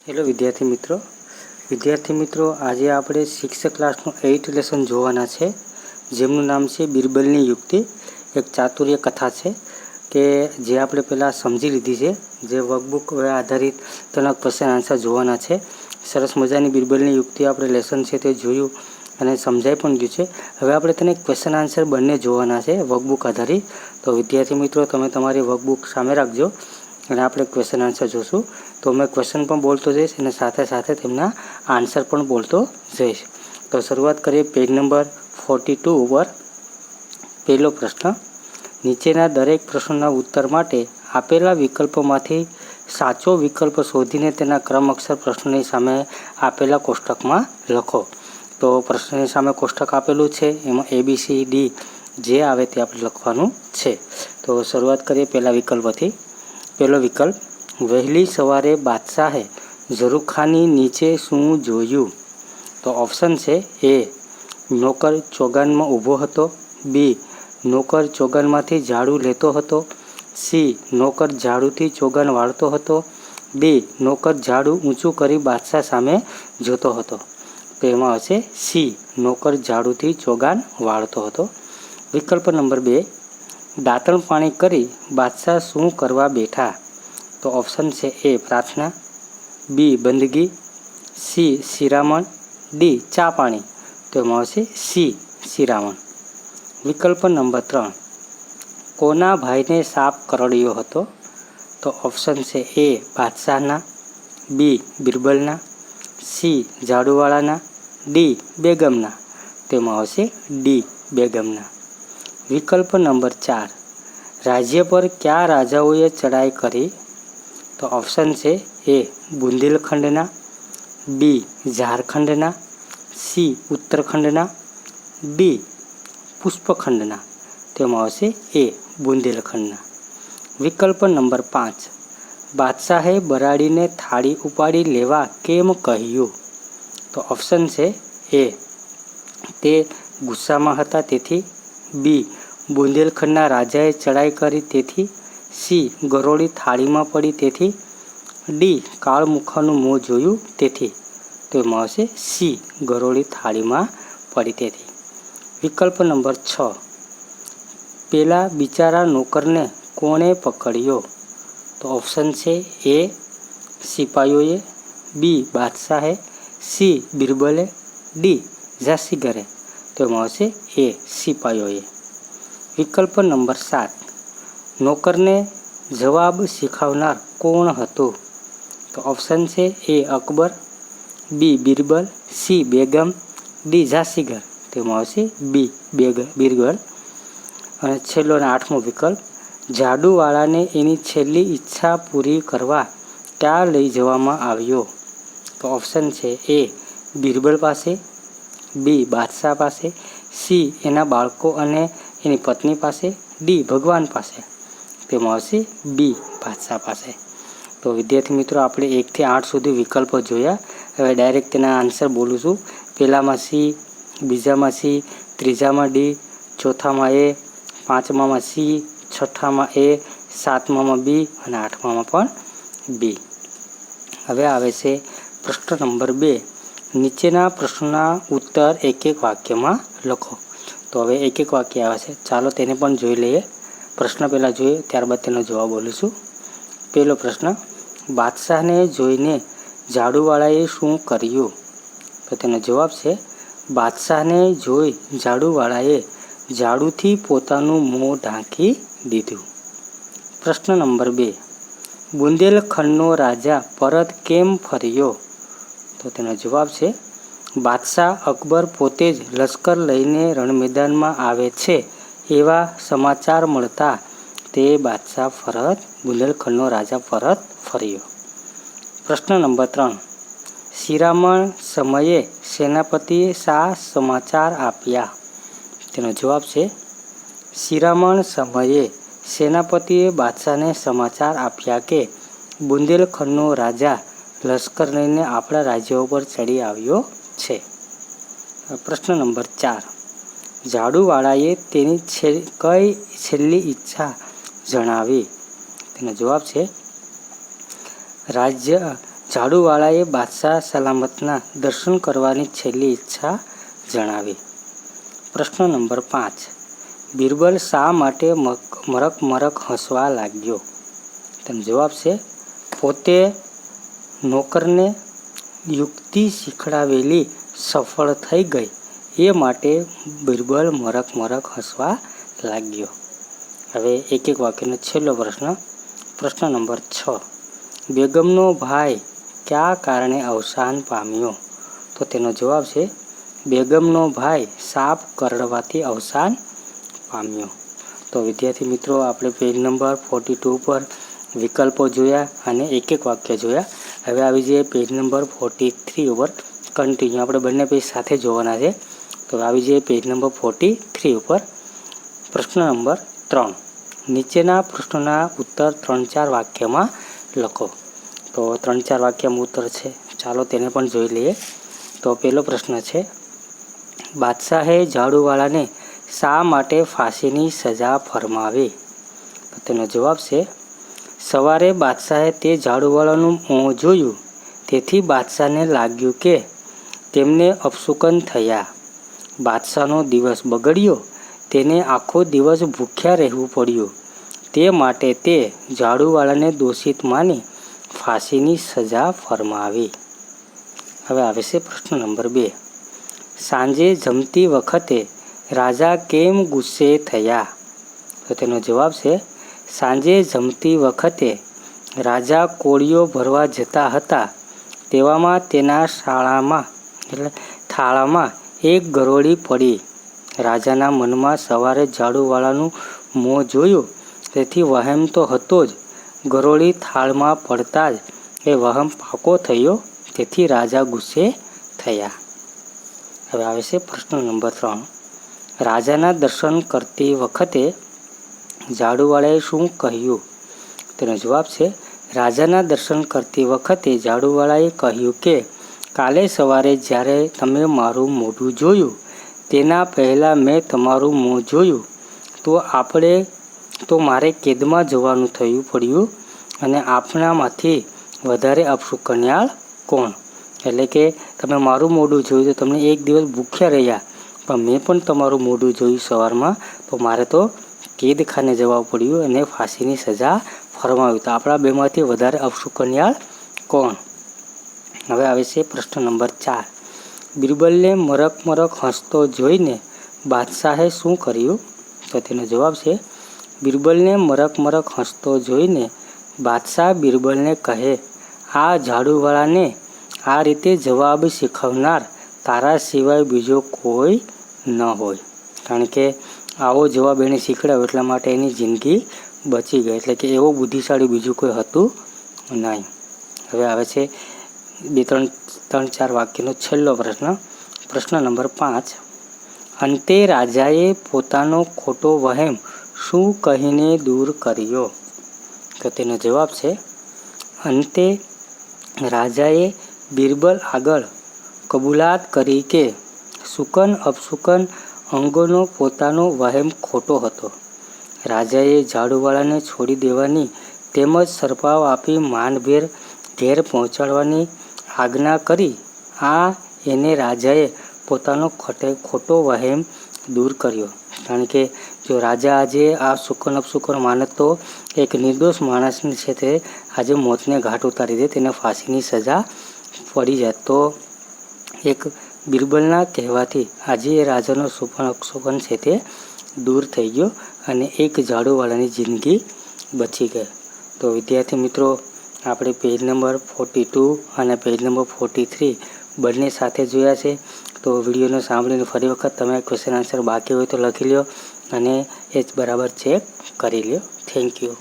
Hello વિદ્યાર્થી મિત્રો આજે આપણે શિક્ષક ક્લાસનું 8 લેસન જોવાના છે, જેમનું નામ છે બિરબલની યુક્તિ. એક ચાતુર્ય કથા છે કે જે આપણે પહેલાં સમજી લીધી છે, જે વર્કબુક આધારિત તેના ક્વેશ્ચન આન્સર જોવાના છે. સરસ મજાની બિરબલની યુક્તિ આપણે લેસન છે તે જોયું અને સમજાઈ પણ ગયું છે. હવે આપણે તેને ક્વેશ્ચન આન્સર બંને જોવાના છે વર્કબુક આધારિત. તો વિદ્યાર્થી મિત્રો, તમે તમારી વર્કબુક સામે રાખજો અને આપણે ક્વેશ્ચન આન્સર જોશું. તો મેં ક્વેશ્ચન પણ બોલતો જઈશ અને સાથે સાથે તેમના આન્સર પણ બોલતો જઈશ. તો શરૂઆત કરીએ પેજ નંબર 42 ઉપર. પહેલો પ્રશ્ન: નીચેના દરેક પ્રશ્નોના ઉત્તર માટે આપેલા વિકલ્પોમાંથી સાચો વિકલ્પ શોધીને તેના ક્રમ અક્ષર પ્રશ્નની સામે આપેલા કોષ્ટકમાં લખો. તો પ્રશ્નની સામે કોષ્ટક આપેલું છે, એમાં ABCD જે આવે તે આપણે લખવાનું છે. તો શરૂઆત કરીએ પહેલા વિકલ્પથી. પહેલો વિકલ્પ: વહેલી સવારે બાદશાહે ઝરૂખાની નીચે શું જોયું? તો ઓપ્શન છે A, નોકર ચોગાનમાં ઊભો હતો. B, નોકર ચોગાનમાંથી ઝાડુ લેતો હતો. C, નોકર ઝાડુથી ચોગાન વાળતો હતો. D, નોકર ઝાડુ ઊંચું કરી બાદશાહ સામે જોતો હતો. તો એમાં હશે C, નોકર ઝાડુથી ચોગાન વાળતો હતો. વિકલ્પ નંબર 2: દાંતણ પાણી કરી બાદશાહ શું કરવા બેઠા? તો ઓપ્શન છે A, પ્રાર્થના. B, બંદગી. C, શિરામણ. D, ચા પાણી. તો એમાં આવશે C, શિરામણ. વિકલ્પ નંબર 3: કોના ભાઈને સાપ કરડ્યો હતો? તો ઓપ્શન છે A, બાદશાહના. B, બિરબલના. C, ઝાડુવાળાના. D, બેગમના. તેમાં આવશે D, બેગમના. વિકલ્પ નંબર 4: રાજ્ય પર કયા રાજાઓએ ચડાઈ કરી? તો ઓપ્શન છે A, બુંદેલખંડના. B, ઝારખંડના. C, ઉત્તરખંડના. D, પુષ્પખંડના. તેમાં આવશે A, બુંદેલખંડના. વિકલ્પ નંબર 5: બાદશાહે બરાડીને થાળી ઉપાડી લેવા કેમ કહ્યું? તો ઓપ્શન છે A, તે ગુસ્સામાં હતા તેથી. B, બુંદેલખંડના રાજાએ ચડાઈ કરી તેથી. C, ગરોળી થાળીમાં પડી તેથી. D, કાળમુખાનું મોં જોયું તેથી. તો એમાં આવશે C, ગરોળી થાળીમાં પડી તેથી. વિકલ્પ નંબર 6: પેલા બિચારા નોકરને કોણે પકડ્યો? તો ઓપ્શન છે A, સિપાઈઓએ. B, બાદશાહે. C, બિરબલે. D, જાસીગરે. તો એમાં આવશે A, સિપાઈઓએ. વિકલ્પ નંબર 7: નોકરને જવાબ શીખવનાર કોણ હતું? તો ઓપ્શન છે A, Akbar. B, Birbal. C, Begum. D, જાસીગર. તેમાં આવશે B, બિરબલ. અને છેલ્લો અને 8મો વિકલ્પ: ઝાડુવાળાને એની છેલ્લી ઈચ્છા પૂરી કરવા ક્યાં લઈ જવામાં આવ્યો? તો ઓપ્શન છે A, બિરબલ પાસે. B, બાદશાહ પાસે. C, એના બાળકો અને એની પત્ની પાસે. D, ભગવાન પાસે. તેમાં આવશે B, બાદશાહ પાસે. તો વિદ્યાર્થી મિત્રો, આપણે 1 થી 8 સુધી વિકલ્પો જોયા. હવે ડાયરેક્ટ તેના આન્સર બોલું છું. પહેલામાં C, બીજામાં C, ત્રીજામાં D, ચોથામાં A, પાંચમામાં C, છઠ્ઠામાં A, સાતમામાં B અને આઠમામાં પણ B. હવે આવે છે પ્રશ્ન નંબર 2. નીચેના પ્રશ્નોના ઉત્તર એક એક વાક્યમાં લખો. તો હવે એક એક વાક્ય આવે છે, ચાલો તેને પણ જોઈ લઈએ. પ્રશ્ન પહેલાં જોઈએ, ત્યારબાદ તેનો જવાબ બોલીશું. પહેલો પ્રશ્ન: બાદશાહને જોઈને ઝાડુવાળાએ શું કર્યું? તો તેનો જવાબ છે બાદશાહને જોઈ ઝાડુવાળાએ ઝાડુથી પોતાનું મોં ઢાંકી દીધું. પ્રશ્ન નંબર 2: બુંદેલખંડનો રાજા પરત કેમ ફર્યો? તો તેનો જવાબ છે બાદશાહ અકબર પોતે જ લશ્કર લઈને રણમેદાનમાં આવે છે એવા સમાચાર મળતા તે બુંદેલખંડનો રાજા પરત ફર્યો. પ્રશ્ન નંબર 3: શિરામણ સમયે સેનાપતિએ શા સમાચાર આપ્યા? તેનો જવાબ છે શિરામણ સમયે સેનાપતિએ બાદશાહને સમાચાર આપ્યા કે બુંદેલખંડનો રાજા લશ્કર લઈને આપણા રાજ્ય ઉપર ચડી આવ્યો છે. પ્રશ્ન નંબર 4: ઝાડુવાળાએ તેની કઈ છેલ્લી ઈચ્છા જણાવી? તેનો જવાબ છે ઝાડુવાળાએ બાદશાહ સલામતના દર્શન કરવાની છેલ્લી ઈચ્છા જણાવી. પ્રશ્ન નંબર 5. બિરબલ શા માટે મરક મરક હસવા લાગ્યો? તેનો જવાબ છે પોતે નોકરને યુક્તિ શીખડાવેલી સફળ થઈ ગઈ એ માટે બિરબલ મરક મરક હસવા લાગ્યો. હવે એક એક વાક્યનો છેલ્લો પ્રશ્ન નંબર 6. બેગમનો ભાઈ કયા કારણે અવસાન પામ્યો? તો તેનો જવાબ છે બેગમનો ભાઈ સાપ કરડવાથી અવસાન પામ્યો. તો વિદ્યાર્થી મિત્રો, આપણે પેજ નંબર 42 પર વિકલ્પો જોયા અને એક એક વાક્ય જોયા. હવે આવી જઈએ પેજ નંબર 43 ઉપર. કન્ટિન્યુ આપણે બંને પેજ સાથે જોવાના છે. તો આવી જઈએ પેજ નંબર 43 ઉપર. પ્રશ્ન નંબર 3. નીચેના પ્રશ્નોના ઉત્તર 3-4 વાક્યમાં લખો. તો 3-4 વાક્યમાં ઉત્તર છે, ચાલો તેને પણ જોઈ લઈએ. તો પહેલો પ્રશ્ન છે, બાદશાહે ઝાડુવાળાને શા માટે ફાંસીની સજા ફરમાવી? તો તેનો જવાબ છે સવારે બાદશાહે તે ઝાડુવાળાનું મોં જોયું, તેથી બાદશાહને લાગ્યું કે તેમને અપશુકન થયા. બાદશાહનો દિવસ બગડ્યો, તેને આખો દિવસ ભૂખ્યા રહેવું પડ્યું. તે માટે તે ઝાડુવાળાને દોષિત માની ફાંસીની સજા ફરમાવી. હવે આવે છે પ્રશ્ન નંબર 2. સાંજે જમતી વખતે રાજા કેમ ગુસ્સે થયા? તો તેનો જવાબ છે સાંજે જમતી વખતે રાજા કોળીઓ ભરવા જતા હતા, તેવામાં તેના થાળામાં એક ગરોળી પડી. રાજાના મનમાં સવારે ઝાડુવાળાનું મોં જોયું, તેથી વહેમ તો હતો જ. ગરોળી થાળમાં પડતા જ એ વહેમ પાકો થયો, તેથી રાજા ગુસ્સે થયા. હવે આવે છે પ્રશ્ન નંબર 3. રાજાના દર્શન કરતી વખતે ઝાડુવાળાએ શું કહ્યું? તેનો જવાબ છે રાજાના દર્શન કરતી વખતે ઝાડુવાળાએ કહ્યું કે કાલે સવારે જ્યારે તમે મારું મોઢું જોયું, તેના પહેલાં મેં તમારું મોં જોયું, તો મારે કેદમાં જવાનું પડ્યું, અને આપણામાંથી વધારે અપશુકનિયાળ કોણ? એટલે કે તમે મારું મોઢું જોયું તો તમને એક દિવસ ભૂખ્યા રહ્યા, પણ મેં પણ તમારું મોઢું જોયું સવારમાં, તો મારે તો કેદખાને જવા પડ્યું અને ફાંસીની સજા ફરમાવી. તો આપણા બેમાંથી વધારે અપશુકનિયાળ કોણ? હવે આવે છે પ્રશ્ન નંબર 4. બિરબલને મરક મરક હસતો જોઈને બાદશાહે શું કર્યું? તો તેનો જવાબ છે બિરબલને મરક મરક હસતો જોઈને બાદશાહ બિરબલને કહે, આ ઝાડુવાળાને આ રીતે જવાબ શીખવનાર તારા સિવાય બીજો કોઈ ન હોય. કારણ કે આવો જવાબ એને શીખડાવ્યો એટલા માટે એની જિંદગી બચી ગઈ. એટલે કે એવો બુદ્ધિશાળી બીજું કોઈ હતું નહીં. હવે આવે છે 2-3-4 વાક્યનો છેલ્લો પ્રશ્ન નંબર 5. અંતે રાજાએ પોતાનો ખોટો વહેમ શું કહીને દૂર કર્યો? તો તેનો જવાબ છે અંતે રાજાએ બિરબલ આગળ કબૂલાત કરી કે શુકન અપશુકન અંગોનો પોતાનો વહેમ ખોટો હતો. રાજાએ ઝાડુવાળાને છોડી દેવાની તેમજ સરપાવ આપી માનભેર ઘેર પહોંચાડવાની આજ્ઞા કરી. એને રાજાએ પોતાનો ખોટો વહેમ દૂર કર્યો. કારણ કે જો રાજા આજે આ શુકન અપશુકન માનત તો એક નિર્દોષ માણસને છે તે આજે મોતને ઘાટ ઉતારી દે, તેને ફાંસીની સજા પડી જાય. તો એક બિરબલના કહેવાથી આજે એ રાજાનો શુકન અપશુકન છે તે દૂર થઈ ગયો અને એક ઝાડુવાળાની જિંદગી બચી ગઈ. તો વિદ્યાર્થી મિત્રો, આપણે પેજ નંબર 42 અને પેજ નંબર 43 બંને સાથે જોયા છે. તો વિડીયોને સાંભળીને ફરી વખત તમે ક્વેશ્ચન આન્સર બાકી હોય તો લખી લો અને એ જ બરાબર ચેક કરી લો. Thank you.